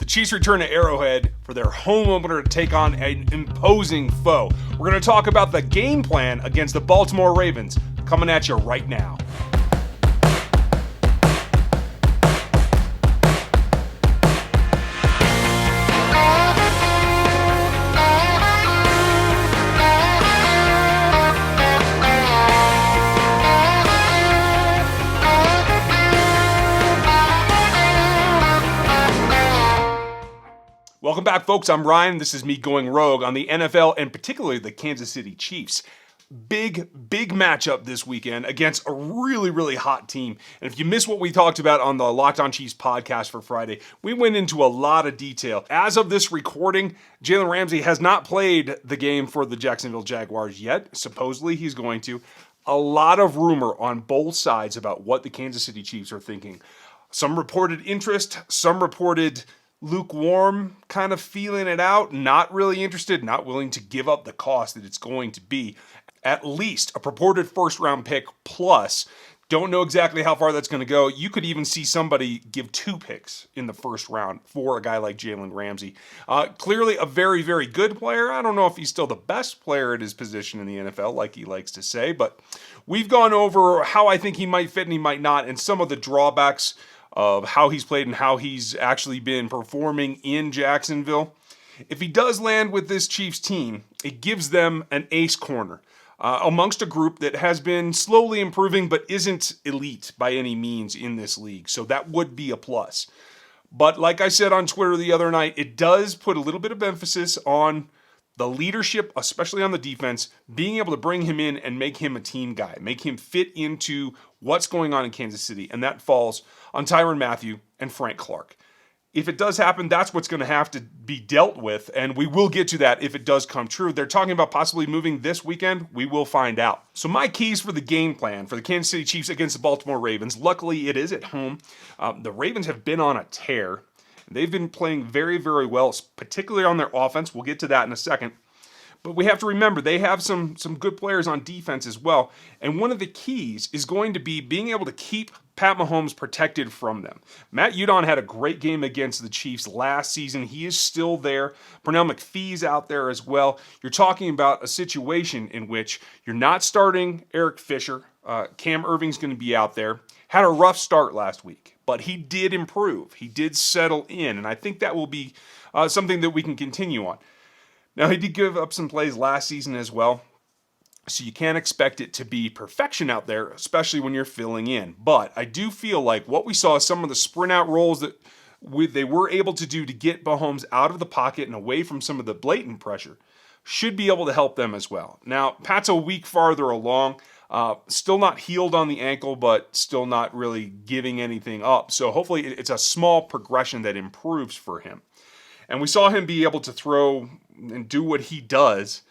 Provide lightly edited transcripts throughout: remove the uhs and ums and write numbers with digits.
The Chiefs return to Arrowhead for their home opener to take on an imposing foe. We're going to talk about the game plan against the Baltimore Ravens coming at you right now. Welcome back, folks. I'm Ryan. This is me going rogue on the NFL and particularly the Kansas City Chiefs. Big matchup this weekend against a really hot team. And if you missed what we talked about on the Locked On Chiefs podcast for Friday, we went into a lot of detail. As of this recording, Jalen Ramsey has not played the game for the Jacksonville Jaguars yet. Supposedly he's going to. A lot of rumor on both sides about what the Kansas City Chiefs are thinking. Some reported interest, some reported lukewarm, kind of feeling it out, not really interested, not willing to give up the cost that it's going to be. At least a purported first-round pick plus. Don't know exactly how far that's going to go. You could even see somebody give 2 picks in the first round for a guy like Jalen Ramsey. Clearly a very good player. I don't know if he's still the best player at his position in the NFL, like he likes to say, but we've gone over how I think he might fit and he might not, and some of the drawbacks of how he's played and how he's actually been performing in Jacksonville. If he does land with this Chiefs team, it gives them an ace corner amongst a group that has been slowly improving but isn't elite by any means in this league. So that would be a plus. But like I said on Twitter the other night, it does put a little bit of emphasis on the leadership, especially on the defense, being able to bring him in and make him a team guy, make him fit into what's going on in Kansas City, and that falls on Tyrann Matheiu and Frank Clark. If it does happen, that's what's going to have to be dealt with, and we will get to that if it does come true. They're talking about possibly moving this weekend. We will find out. So my keys for the game plan for the Kansas City Chiefs against the Baltimore Ravens, luckily it is at home. The Ravens have been on a tear. They've been playing very well, particularly on their offense. We'll get to that in a second. But we have to remember, they have some good players on defense as well. And one of the keys is going to be being able to keep Pat Mahomes protected from them. Matheiu had a great game against the Chiefs last season. He is still there. Pernell McPhee's out there as well. You're talking about a situation in which you're not starting Eric Fisher. Cam Irving's going to be out there. Had a rough start last week, but he did improve. He did settle in, and I think that will be something that we can continue on. Now, he did give up some plays last season as well, so you can't expect it to be perfection out there, especially when you're filling in. But I do feel like what we saw, some of the sprint out rolls that they were able to do to get Mahomes out of the pocket and away from some of the blatant pressure, should be able to help them as well. Now, Pat's a week farther along, still not healed on the ankle, but still not really giving anything up. So hopefully it's a small progression that improves for him. And we saw him be able to throw and do what he does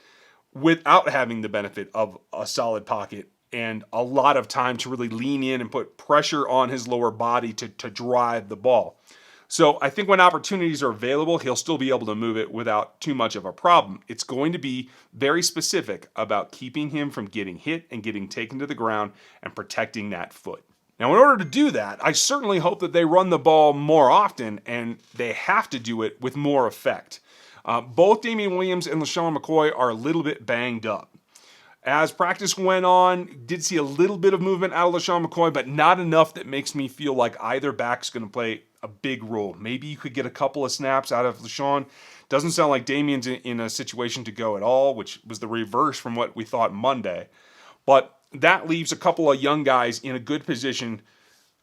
without having the benefit of a solid pocket and a lot of time to really lean in and put pressure on his lower body to drive the ball. So I think when opportunities are available, he'll still be able to move it without too much of a problem. It's going to be very specific about keeping him from getting hit and getting taken to the ground and protecting that foot. Now, in order to do that, I certainly hope that they run the ball more often, and they have to do it with more effect. Both Damian Williams and LeSean McCoy are a little bit banged up. As practice went on, did see a little bit of movement out of LeSean McCoy, but not enough that makes me feel like either back's going to play a big role. Maybe you could get a couple of snaps out of LeSean. Doesn't sound like Damian's in a situation to go at all, which was the reverse from what we thought Monday. But that leaves a couple of young guys in a good position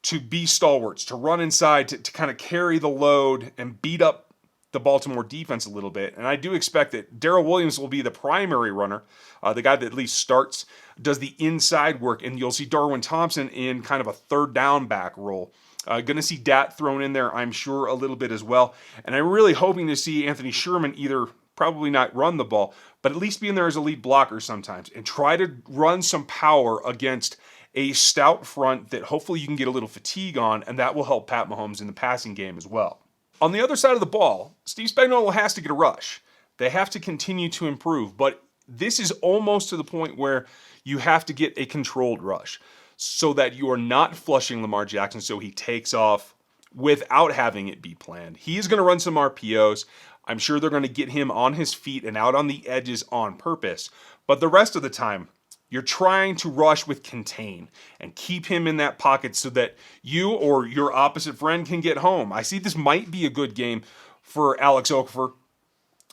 to be stalwarts, to run inside, to kind of carry the load and beat up the Baltimore defense a little bit. And I do expect that Darrell Williams will be the primary runner, the guy that at least starts, does the inside work, and you'll see Darwin Thompson in kind of a third down back role. Going to see Dat thrown in there, I'm sure, a little bit as well. And I'm really hoping to see Anthony Sherman either probably not run the ball, but at least be in there as a lead blocker sometimes and try to run some power against a stout front that hopefully you can get a little fatigue on, and that will help Pat Mahomes in the passing game as well. On the other side of the ball, Steve Spagnuolo has to get a rush. They have to continue to improve, but this is almost to the point where you have to get a controlled rush so that you are not flushing Lamar Jackson so he takes off without having it be planned. He is going to run some RPOs. I'm sure they're going to get him on his feet and out on the edges on purpose. But the rest of the time, you're trying to rush with contain and keep him in that pocket so that you or your opposite friend can get home. I see this might be a good game for Alex Okafor.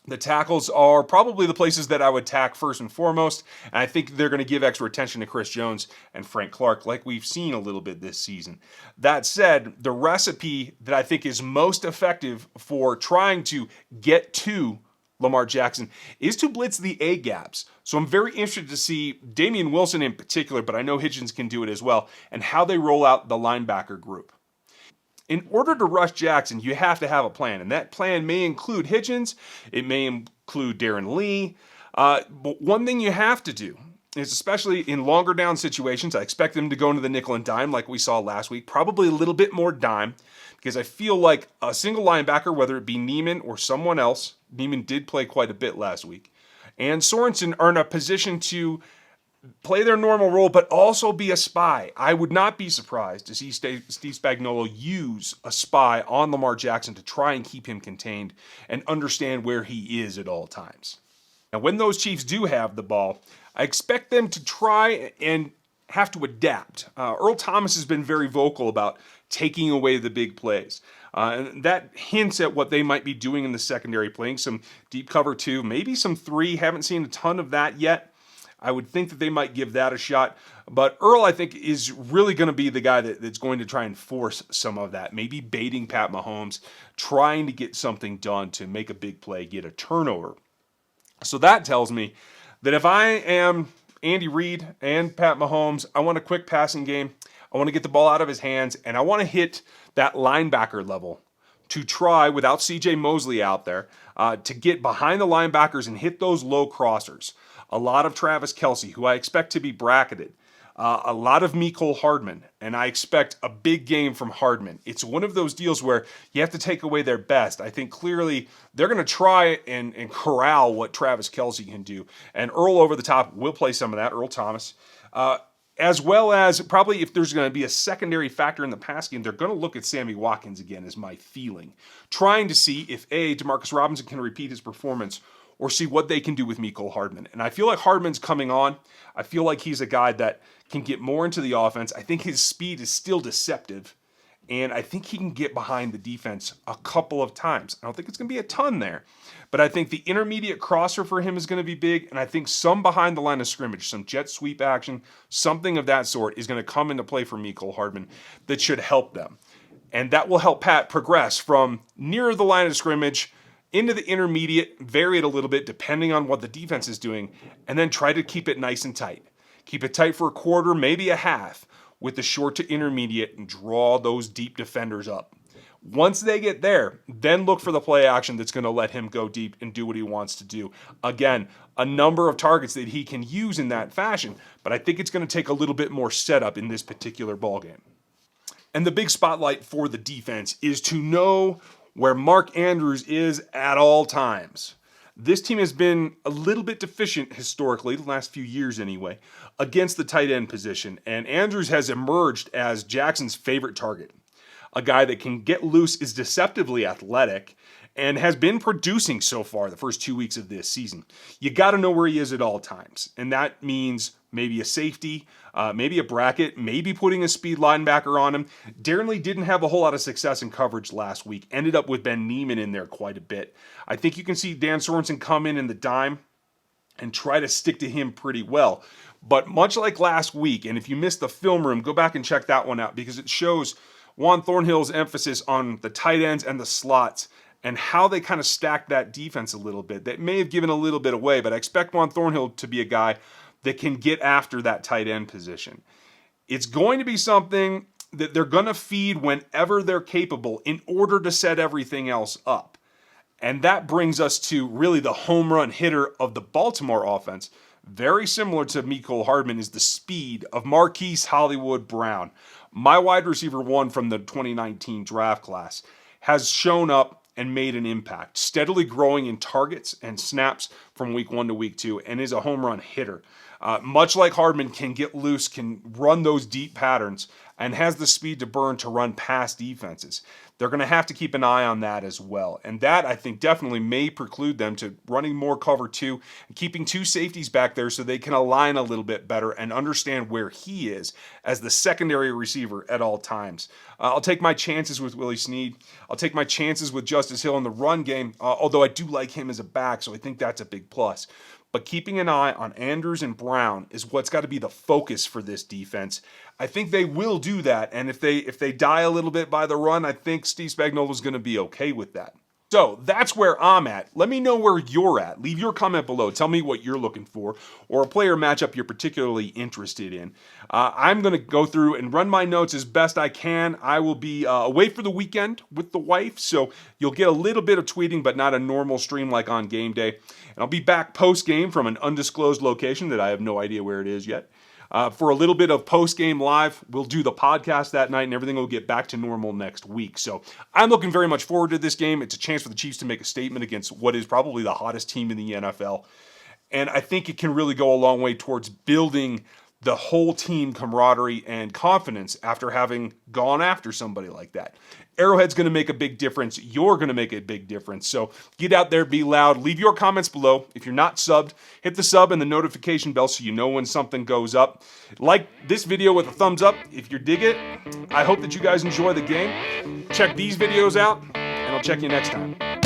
The tackles are probably the places that I would tack first and foremost, and I think they're going to give extra attention to Chris Jones and Frank Clark like we've seen a little bit this season. That said, the recipe that I think is most effective for trying to get to Lamar Jackson is to blitz the A-gaps. So I'm very interested to see Damian Wilson in particular, but I know Hitchens can do it as well, and how they roll out the linebacker group. In order to rush Jackson, you have to have a plan, and that plan may include Hitchens, it may include Darren Lee, but one thing you have to do is, especially in longer down situations, I expect them to go into the nickel and dime like we saw last week, probably a little bit more dime, because I feel like a single linebacker, whether it be Neiman or someone else, Neiman did play quite a bit last week, and Sorensen are in a position to play their normal role, but also be a spy. I would not be surprised to see Steve Spagnuolo use a spy on Lamar Jackson to try and keep him contained and understand where he is at all times. Now, when those Chiefs do have the ball, I expect them to try and have to adapt. Earl Thomas has been very vocal about taking away the big plays. And that hints at what they might be doing in the secondary, playing some deep cover 2, maybe some 3. Haven't seen a ton of that yet. I would think that they might give that a shot. But Earl, I think, is really going to be the guy that's going to try and force some of that. Maybe baiting Pat Mahomes, trying to get something done to make a big play, get a turnover. So that tells me that if I am Andy Reid and Pat Mahomes, I want a quick passing game. I want to get the ball out of his hands, and I want to hit that linebacker level to try, without C.J. Mosley out there, to get behind the linebackers and hit those low crossers. A lot of Travis Kelce, who I expect to be bracketed. A lot of Mecole Hardman, and I expect a big game from Hardman. It's one of those deals where you have to take away their best. I think clearly they're going to try and corral what Travis Kelce can do. And Earl over the top will play some of that, Earl Thomas. As well as probably if there's going to be a secondary factor in the pass game, they're going to look at Sammy Watkins again, is my feeling. Trying to see if Demarcus Robinson can repeat his performance, or see what they can do with Mecole Hardman. And I feel like Hardman's coming on. I feel like he's a guy that can get more into the offense. I think his speed is still deceptive, and I think he can get behind the defense a couple of times. I don't think it's going to be a ton there, but I think the intermediate crosser for him is going to be big, and I think some behind the line of scrimmage, some jet sweep action, something of that sort is going to come into play for Mecole Hardman that should help them. And that will help Pat progress from near the line of scrimmage into the intermediate, vary it a little bit depending on what the defense is doing, and then try to keep it nice and tight. Keep it tight for a quarter, maybe a half, with the short to intermediate, and draw those deep defenders up. Once they get there, then look for the play action that's going to let him go deep and do what he wants to do. Again, a number of targets that he can use in that fashion, but I think it's going to take a little bit more setup in this particular ballgame. And the big spotlight for the defense is to know where Mark Andrews is at all times. This team has been a little bit deficient historically, the last few years anyway, against the tight end position, and Andrews has emerged as Jackson's favorite target. A guy that can get loose, is deceptively athletic, and has been producing so far the first 2 weeks of this season. You got to know where he is at all times, and that means maybe a safety, maybe a bracket, maybe putting a speed linebacker on him. Darren Lee didn't have a whole lot of success in coverage last week, ended up with Ben Neiman in there quite a bit. I think you can see Dan Sorensen come in the dime and try to stick to him pretty well. But much like last week, and if you missed the film room, go back and check that one out, because it shows Juan Thornhill's emphasis on the tight ends and the slots and how they kind of stacked that defense a little bit. That may have given a little bit away, but I expect Juan Thornhill to be a guy that can get after that tight end position. It's going to be something that they're going to feed whenever they're capable in order to set everything else up. And that brings us to really the home run hitter of the Baltimore offense. Very similar to Mecole Hardman is the speed of Marquise Hollywood Brown. My wide receiver 1 from the 2019 draft class has shown up and made an impact, steadily growing in targets and snaps from week 1 to week 2, and is a home run hitter. Much like Hardman, can get loose, can run those deep patterns and has the speed to burn to run past defenses. They're going to have to keep an eye on that as well. And that, I think, definitely may preclude them to running more cover two and keeping two safeties back there so they can align a little bit better and understand where he is as the secondary receiver at all times. I'll take my chances with Willie Snead. I'll take my chances with Justice Hill in the run game, although I do like him as a back, so I think that's a big plus. But keeping an eye on Andrews and Brown is what's got to be the focus for this defense. I think they will do that, and if they die a little bit by the run, I think Steve Spagnuolo's going to be okay with that. So that's where I'm at. Let me know where you're at. Leave your comment below. Tell me what you're looking for or a player matchup you're particularly interested in. I'm going to go through and run my notes as best I can. I will be away for the weekend with the wife, so you'll get a little bit of tweeting, but not a normal stream like on game day. And I'll be back post-game from an undisclosed location that I have no idea where it is yet. For a little bit of post-game live. We'll do the podcast that night, and everything will get back to normal next week. So I'm looking very much forward to this game. It's a chance for the Chiefs to make a statement against what is probably the hottest team in the NFL. And I think it can really go a long way towards building the whole team camaraderie and confidence after having gone after somebody like that. Arrowhead's going to make a big difference. You're going to make a big difference. So get out there, be loud. Leave your comments below. If you're not subbed, hit the sub and the notification bell so you know when something goes up. Like this video with a thumbs up if you dig it. I hope that you guys enjoy the game. Check these videos out, and I'll check you next time.